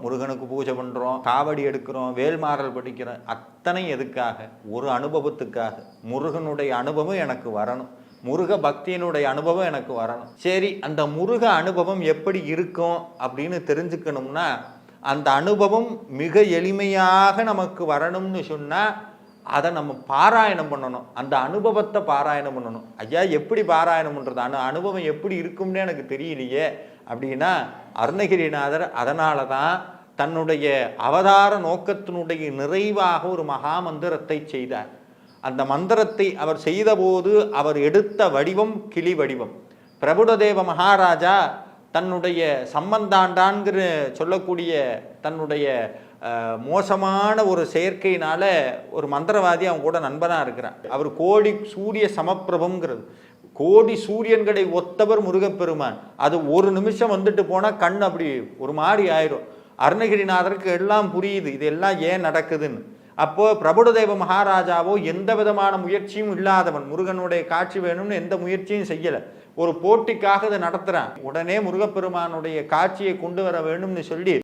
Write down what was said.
முருகனுக்கு பூஜை பண்ணுறோம், காவடி எடுக்கிறோம், வேல்மாறல் படிக்கிறோம், அத்தனை எதுக்காக? ஒரு அனுபவத்துக்காக. முருகனுடைய அனுபவம் எனக்கு வரணும், முருக பக்தியினுடைய அனுபவம் எனக்கு வரணும். சரி, அந்த முருக அனுபவம் எப்படி இருக்கும் அப்படின்னு தெரிஞ்சுக்கணும்னா, அந்த அனுபவம் மிக எளிமையாக நமக்கு வரணும்னு சொன்னால் அதை நம்ம பாராயணம் பண்ணணும். அந்த அனுபவத்தை பாராயணம் பண்ணணும். ஐயா, எப்படி பாராயணம் பண்ணுறது? அனுபவம் எப்படி இருக்கும்னு எனக்கு தெரியலையே அப்படின்னா, அருணகிரிநாதர் அதனால தான் தன்னுடைய அவதார நோக்கத்தினுடைய நிறைவாக ஒரு மகா மந்திரத்தை செய்தார். அந்த மந்திரத்தை அவர் செய்தபோது அவர் எடுத்த வடிவம் கிளி வடிவம். பிரபுடதேவ மகாராஜா தன்னுடைய சம்பந்தாண்டான்கிற சொல்லக்கூடிய தன்னுடைய மோசமான ஒரு செயற்கையினால ஒரு மந்திரவாதி அவன் கூட நண்பனாக இருக்கிறான். அவர் கோடி சூரிய சமப்பிரபுங்கிறது, கோடி சூரியன்களை ஒத்தவர் முருகப்பெருமான். அது ஒரு நிமிஷம் வந்துட்டு போனால் கண் அப்படி ஒரு மாதிரி ஆயிரும். அருணகிரிநாதருக்கு எல்லாம் புரியுது இதெல்லாம் ஏன் நடக்குதுன்னு. அப்போ பிரபுடதேவ மகாராஜாவோ எந்த விதமான முயற்சியும் இல்லாதவன், முருகனுடைய காட்சி வேணும்னு எந்த முயற்சியும் செய்யலை. ஒரு போட்டிக்காக இதை நடத்துகிறான். உடனே முருகப்பெருமானுடைய காட்சியை கொண்டு வர வேணும்னு சொல்லி